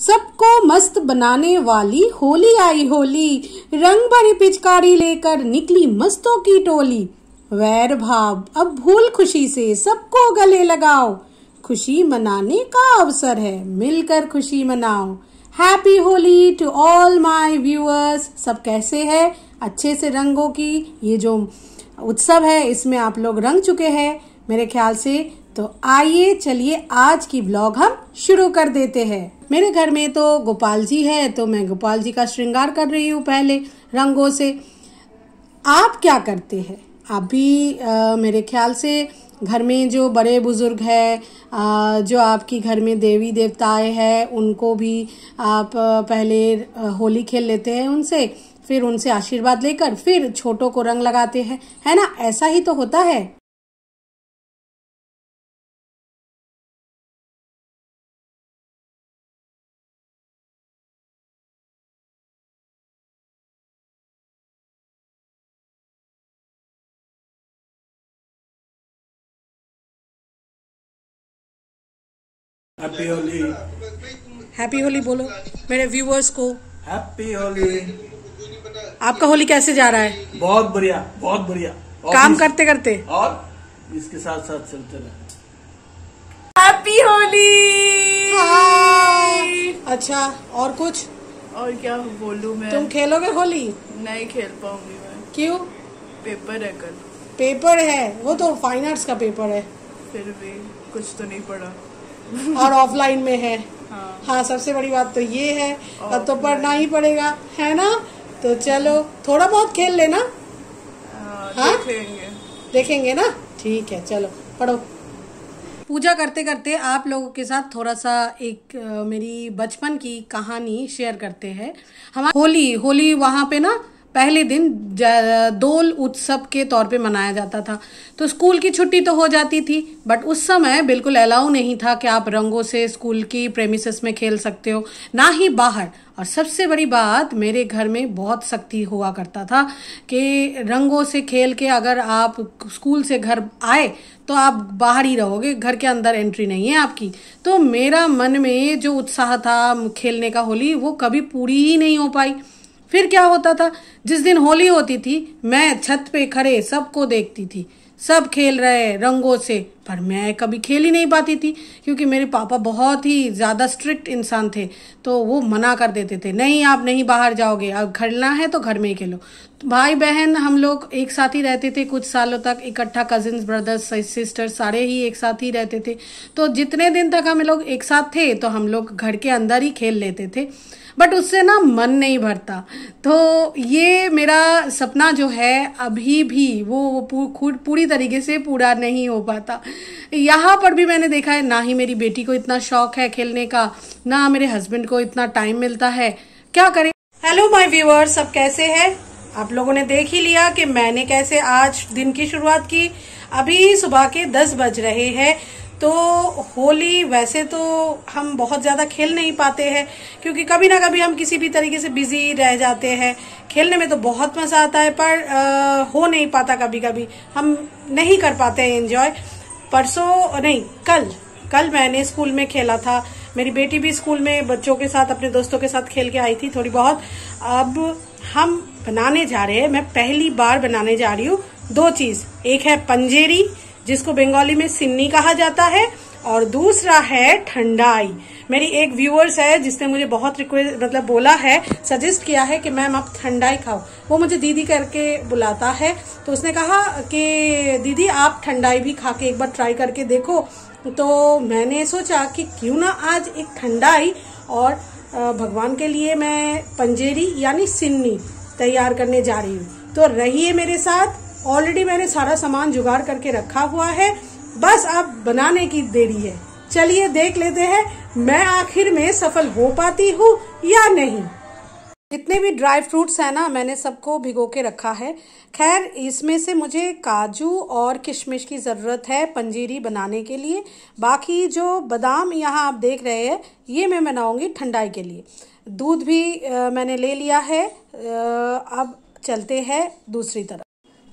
सबको मस्त बनाने वाली होली आई होली, रंग भरी पिचकारी लेकर निकली मस्तों की टोली। वैर भाव अब भूल खुशी से सबको गले लगाओ, खुशी मनाने का अवसर है मिलकर खुशी मनाओ। Happy Holi to all my viewers. सब कैसे हैं? अच्छे से रंगों की ये जो उत्सव है इसमें आप लोग रंग चुके हैं मेरे ख्याल से। तो आइए चलिए आज की ब्लॉग हम शुरू कर देते हैं। मेरे घर में तो गोपाल जी है तो मैं गोपाल जी का श्रृंगार कर रही हूँ पहले रंगों से। आप क्या करते हैं? आप भी मेरे ख्याल से घर में जो बड़े बुजुर्ग हैं, जो आपकी घर में देवी देवताएं हैं, उनको भी आप पहले होली खेल लेते हैं उनसे, फिर उनसे आशीर्वाद लेकर फिर छोटों को रंग लगाते हैं, है ना? ऐसा ही तो होता है। हैप्पी होली। हैप्पी होली बोलो मेरे व्यूअर्स को। हैप्पी होली। आपका होली कैसे जा रहा है? बहुत बढ़िया, बहुत बढ़िया। काम करते करते और इसके साथ साथ चलते रहे। हैप्पी होली। अच्छा, और कुछ? और क्या बोलूं मैं? तुम खेलोगे होली? नहीं खेल पाऊंगी मैं। क्यों? पेपर है कल। पेपर है? वो तो फाइन आर्ट्स का पेपर है। फिर भी कुछ तो नहीं पढ़ा। और ऑफलाइन में है। हाँ, सबसे बड़ी बात तो ये है, अब तो पढ़ना ही पड़ेगा, है ना? तो चलो थोड़ा बहुत खेल लेना। हाँ? देखेंगे ना? ठीक है, चलो पढ़ो। पूजा करते करते आप लोगों के साथ थोड़ा सा एक मेरी बचपन की कहानी शेयर करते हैं। हमारी होली वहाँ पे ना पहले दिन दोल उत्सव के तौर पे मनाया जाता था। तो स्कूल की छुट्टी तो हो जाती थी, बट उस समय बिल्कुल अलाउ नहीं था कि आप रंगों से स्कूल की प्रेमिसेस में खेल सकते हो, ना ही बाहर। और सबसे बड़ी बात, मेरे घर में बहुत सख्ती हुआ करता था कि रंगों से खेल के अगर आप स्कूल से घर आए तो आप बाहर ही रहोगे, घर के अंदर एंट्री नहीं है आपकी। तो मेरा मन में जो उत्साह था खेलने का होली, वो कभी पूरी ही नहीं हो पाई। फिर क्या होता था, जिस दिन होली होती थी मैं छत पे खड़े सबको देखती थी, सब खेल रहे रंगों से, पर मैं कभी खेल ही नहीं पाती थी क्योंकि मेरे पापा बहुत ही ज़्यादा स्ट्रिक्ट इंसान थे। तो वो मना कर देते थे, नहीं आप नहीं बाहर जाओगे, अब खेलना है तो घर में ही खेलो। तो भाई बहन हम लोग एक साथ ही रहते थे कुछ सालों तक, इकट्ठा, कजिन्स, ब्रदर्स, सिस्टर्स सारे ही एक साथ ही रहते थे। तो जितने दिन तक हम लोग एक साथ थे तो हम लोग घर के अंदर ही खेल लेते थे, बट उससे ना मन नहीं भरता। तो ये मेरा सपना जो है अभी भी वो पूरी तरीके से पूरा नहीं हो पाता। यहाँ पर भी मैंने देखा है, ना ही मेरी बेटी को इतना शौक है खेलने का, ना मेरे हस्बैंड को इतना टाइम मिलता है। क्या करें? हेलो माय व्यूअर्स, सब कैसे हैं? आप लोगों ने देख ही लिया कि मैंने कैसे आज दिन की शुरुआत की। अभी सुबह के 10 बज रहे हैं। तो होली वैसे तो हम बहुत ज़्यादा खेल नहीं पाते हैं क्योंकि कभी ना कभी हम किसी भी तरीके से बिजी रह जाते हैं। खेलने में तो बहुत मज़ा आता है पर हो नहीं पाता, कभी कभी हम नहीं कर पाते हैं एंजॉय। परसों नहीं, कल मैंने स्कूल में खेला था। मेरी बेटी भी स्कूल में बच्चों के साथ, अपने दोस्तों के साथ खेल के आई थी थोड़ी बहुत। अब हम बनाने जा रहे हैं, मैं पहली बार बनाने जा रही हूँ 2 चीज़। एक है पंजेरी, जिसको बंगाली में सिन्नी कहा जाता है, और दूसरा है ठंडाई। मेरी एक व्यूअर्स है जिसने मुझे बहुत रिक्वेस्ट बोला है, सजेस्ट किया है कि मैम आप ठंडाई खाओ। वो मुझे दीदी करके बुलाता है, तो उसने कहा कि दीदी आप ठंडाई भी खा के एक बार ट्राई करके देखो। तो मैंने सोचा कि क्यों ना आज एक ठंडाई और भगवान के लिए मैं पंजेरी यानी सिन्नी तैयार करने जा रही हूँ। तो रहिए मेरे साथ। ऑलरेडी मैंने सारा सामान जुगाड़ करके रखा हुआ है, बस अब बनाने की देरी है। चलिए देख लेते हैं मैं आखिर में सफल हो पाती हूँ या नहीं। जितने भी ड्राई फ्रूट्स हैं ना, मैंने सबको भिगो के रखा है। खैर इसमें से मुझे काजू और किशमिश की ज़रूरत है पंजीरी बनाने के लिए। बाकी जो बादाम यहाँ आप देख रहे हैं ये मैं बनाऊंगी ठंडाई के लिए। दूध भी मैंने ले लिया है। अब चलते हैं दूसरी तरफ।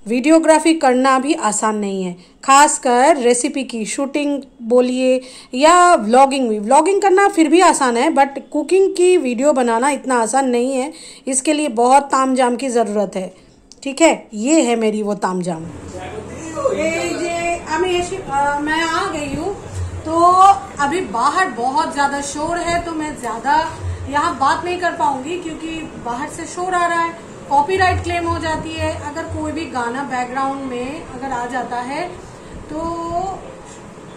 वीडियोग्राफी करना भी आसान नहीं है, खासकर रेसिपी की शूटिंग बोलिए या व्लॉगिंग भी। व्लॉगिंग करना फिर भी आसान है, बट कुकिंग की वीडियो बनाना इतना आसान नहीं है। इसके लिए बहुत तामझाम की ज़रूरत है। ठीक है, ये है मेरी वो तामझाम। मैं आ गई हूँ, तो अभी बाहर बहुत ज़्यादा शोर है, तो मैं ज़्यादा यहाँ बात नहीं कर पाऊंगी क्योंकि बाहर से शोर आ रहा है, कॉपीराइट क्लेम हो जाती है। अगर कोई भी गाना बैकग्राउंड में अगर आ जाता है तो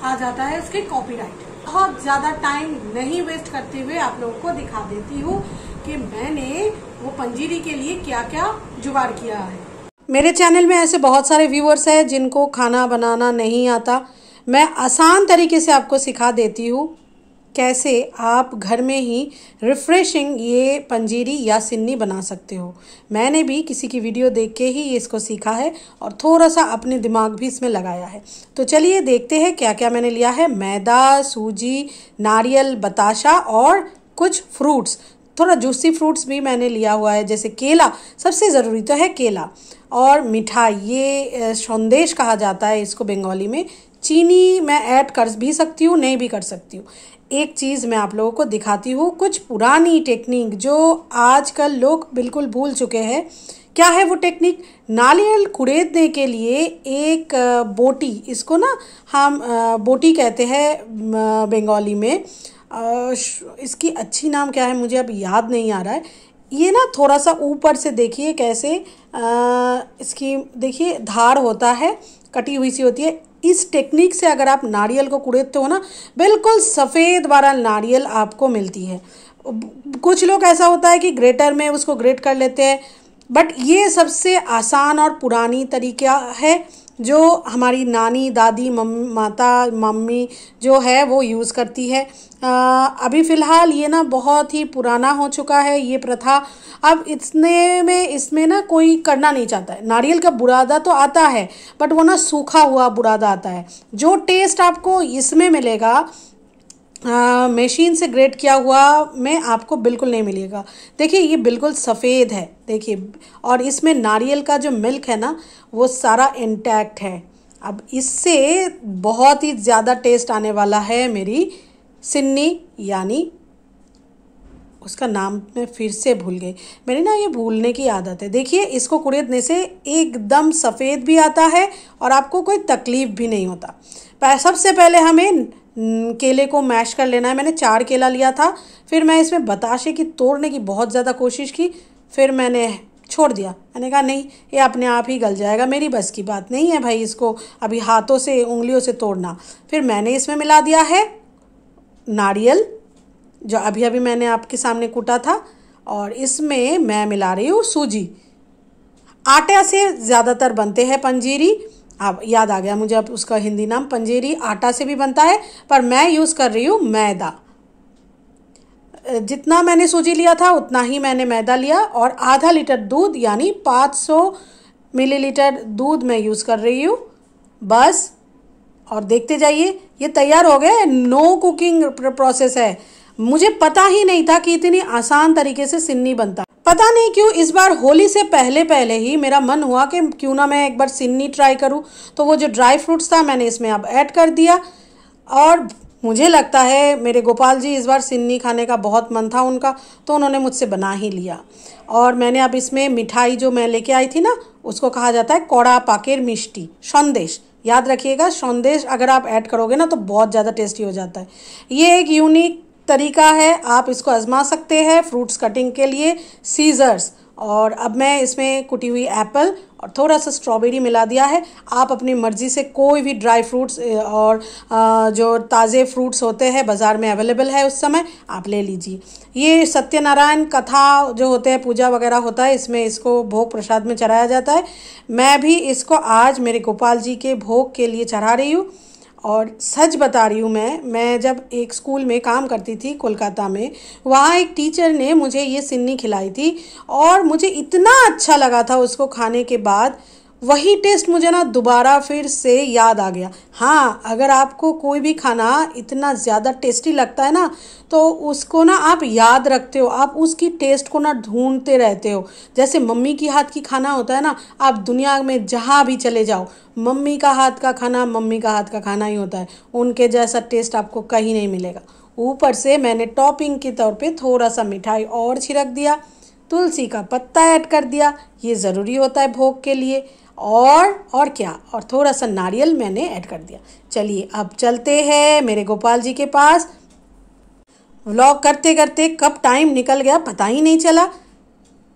आ जाता है उसके कॉपीराइट। बहुत ज़्यादा टाइम नहीं वेस्ट करते हुए आप लोगों को दिखा देती हूँ कि मैंने वो पंजीरी के लिए क्या क्या जुगाड़ किया है। मेरे चैनल में ऐसे बहुत सारे व्यूअर्स हैं जिनको खाना बनाना नहीं आता। मैं आसान तरीके से आपको सिखा देती हूँ कैसे आप घर में ही रिफ्रेशिंग ये पंजीरी या सिन्नी बना सकते हो। मैंने भी किसी की वीडियो देख के ही इसको सीखा है और थोड़ा सा अपने दिमाग भी इसमें लगाया है। तो चलिए देखते हैं क्या क्या मैंने लिया है। मैदा, सूजी, नारियल, बताशा और कुछ फ्रूट्स, थोड़ा जूसी फ्रूट्स भी मैंने लिया हुआ है, जैसे केला। सबसे ज़रूरी तो है केला। और मिठाई, ये संदेश कहा जाता है इसको बंगाली में। चीनी मैं ऐड कर भी सकती हूँ, नहीं भी कर सकती हूँ। एक चीज़ मैं आप लोगों को दिखाती हूँ, कुछ पुरानी टेक्निक जो आजकल लोग बिल्कुल भूल चुके हैं। क्या है वो टेक्निक? नारियल कुड़ेदने के लिए एक बोटी, इसको ना हम बोटी कहते हैं बंगाली में। इसकी अच्छी नाम क्या है मुझे अब याद नहीं आ रहा है। ये ना थोड़ा सा ऊपर से देखिए कैसे इसकी देखिए धार होता है, कटी हुई सी होती है। इस टेक्निक से अगर आप नारियल को कुड़ेदते हो ना, बिल्कुल सफ़ेद वाला नारियल आपको मिलती है। कुछ लोग ऐसा होता है कि ग्रेटर में उसको ग्रेट कर लेते हैं, बट ये सबसे आसान और पुरानी तरीका है जो हमारी नानी, दादी, मम्मी जो है वो यूज़ करती है। अभी फ़िलहाल ये ना बहुत ही पुराना हो चुका है ये प्रथा। अब इसमें ना कोई करना नहीं चाहता है। नारियल का बुरादा तो आता है, बट वो ना सूखा हुआ बुरादा आता है। जो टेस्ट आपको इसमें मिलेगा मशीन से ग्रेट किया हुआ में आपको बिल्कुल नहीं मिलेगा। देखिए ये बिल्कुल सफ़ेद है, देखिए। और इसमें नारियल का जो मिल्क है ना वो सारा इंटैक्ट है। अब इससे बहुत ही ज़्यादा टेस्ट आने वाला है मेरी सिन्नी, यानी उसका नाम मैं फिर से भूल गई। मेरी ना ये भूलने की आदत है। देखिए इसको कुड़ेदने से एकदम सफ़ेद भी आता है और आपको कोई तकलीफ़ भी नहीं होता। सबसे पहले हमें केले को मैश कर लेना है। मैंने 4 केला लिया था। फिर मैं इसमें बताशे की तोड़ने की बहुत ज़्यादा कोशिश की, फिर मैंने छोड़ दिया। मैंने कहा नहीं, ये अपने आप ही गल जाएगा, मेरी बस की बात नहीं है भाई इसको अभी हाथों से, उंगलियों से तोड़ना। फिर मैंने इसमें मिला दिया है नारियल जो अभी अभी मैंने आपके सामने कूटा था, और इसमें मैं मिला रही हूँ सूजी। आटे से ज़्यादातर बनते हैं पंजीरी। अब याद आ गया मुझे अब उसका हिंदी नाम। पंजीरी आटा से भी बनता है, पर मैं यूज़ कर रही हूँ मैदा। जितना मैंने सूजी लिया था उतना ही मैंने मैदा लिया, और आधा लीटर दूध यानी 500 मिलीलीटर दूध मैं यूज़ कर रही हूँ बस। और देखते जाइए ये तैयार हो गया। नो कुकिंग प्रोसेस है। मुझे पता ही नहीं था कि इतनी आसान तरीके से सिन्नी बनता। पता नहीं क्यों इस बार होली से पहले ही मेरा मन हुआ कि क्यों ना मैं एक बार सिन्नी ट्राई करूं। तो वो जो ड्राई फ्रूट्स था मैंने इसमें अब ऐड कर दिया, और मुझे लगता है मेरे गोपाल जी इस बार सिन्नी खाने का बहुत मन था उनका, तो उन्होंने मुझसे बना ही लिया। और मैंने अब इसमें मिठाई जो मैं लेके आई थी ना, उसको कहा जाता है कोड़ा पाकेर मिष्टी, संदेश। याद रखिएगा, संदेश अगर आप ऐड करोगे ना तो बहुत ज़्यादा टेस्टी हो जाता है। ये एक यूनिक तरीका है, आप इसको आजमा सकते हैं फ्रूट्स कटिंग के लिए। सीजर्स, और अब मैं इसमें कुटी हुई एप्पल और थोड़ा सा स्ट्रॉबेरी मिला दिया है। आप अपनी मर्ज़ी से कोई भी ड्राई फ्रूट्स और जो ताज़े फ्रूट्स होते हैं बाज़ार में अवेलेबल है उस समय आप ले लीजिए। ये सत्यनारायण कथा जो होते हैं, पूजा वगैरह होता है, इसमें इसको भोग प्रसाद में चढ़ाया जाता है। मैं भी इसको आज मेरे गोपाल जी के भोग के लिए चढ़ा रही हूँ। और सच बता रही हूँ, मैं जब एक स्कूल में काम करती थी कोलकाता में, वहाँ एक टीचर ने मुझे ये सिन्नी खिलाई थी और मुझे इतना अच्छा लगा था उसको खाने के बाद। वही टेस्ट मुझे ना दोबारा फिर से याद आ गया। हाँ, अगर आपको कोई भी खाना इतना ज़्यादा टेस्टी लगता है ना, तो उसको ना आप याद रखते हो, आप उसकी टेस्ट को ना ढूंढते रहते हो। जैसे मम्मी की हाथ की खाना होता है ना, आप दुनिया में जहाँ भी चले जाओ, मम्मी का हाथ का खाना मम्मी का हाथ का खाना ही होता है, उनके जैसा टेस्ट आपको कहीं नहीं मिलेगा। ऊपर से मैंने टॉपिंग के तौर पे थोड़ा सा मिठाई और छिड़क दिया, तुलसी का पत्ता ऐड कर दिया, ये ज़रूरी होता है भोग के लिए, और क्या, और थोड़ा सा नारियल मैंने ऐड कर दिया। चलिए अब चलते हैं मेरे गोपाल जी के पास। व्लॉग करते करते कब टाइम निकल गया पता ही नहीं चला।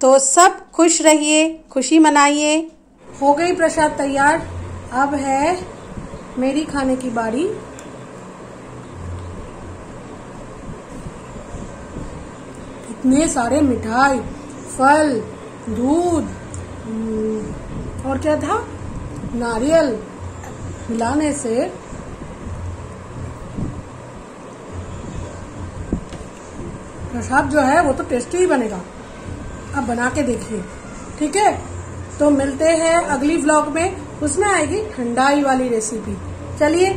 तो सब खुश रहिए, खुशी मनाइए। हो गई प्रसाद तैयार, अब है मेरी खाने की बारी। इतने सारे मिठाई, फल, दूध और क्या था, नारियल मिलाने से प्रसाद जो है वो तो टेस्टी ही बनेगा। अब बना के देखिए, ठीक है। तो मिलते हैं अगली व्लॉग में, उसमें आएगी ठंडाई वाली रेसिपी। चलिए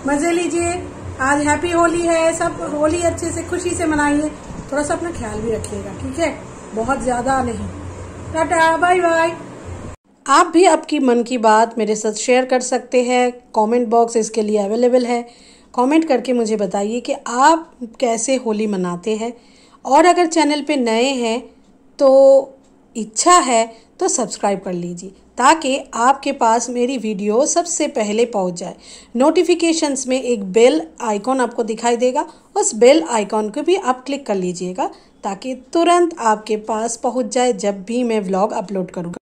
मजे लीजिए। आज हैप्पी होली है, सब होली अच्छे से खुशी से मनाइए। थोड़ा सा अपना ख्याल भी रखिएगा, ठीक है, बहुत ज्यादा नहीं। Tata, bye bye. आप भी आपकी मन की बात मेरे साथ शेयर कर सकते हैं। कमेंट बॉक्स इसके लिए अवेलेबल है। कमेंट करके मुझे बताइए कि आप कैसे होली मनाते हैं। और अगर चैनल पे नए हैं तो इच्छा है तो सब्सक्राइब कर लीजिए, ताकि आपके पास मेरी वीडियो सबसे पहले पहुंच जाए। नोटिफिकेशंस में एक बेल आइकॉन आपको दिखाई देगा, उस बेल आइकॉन को भी आप क्लिक कर लीजिएगा, ताकि तुरंत आपके पास पहुंच जाए जब भी मैं व्लॉग अपलोड करूँगा।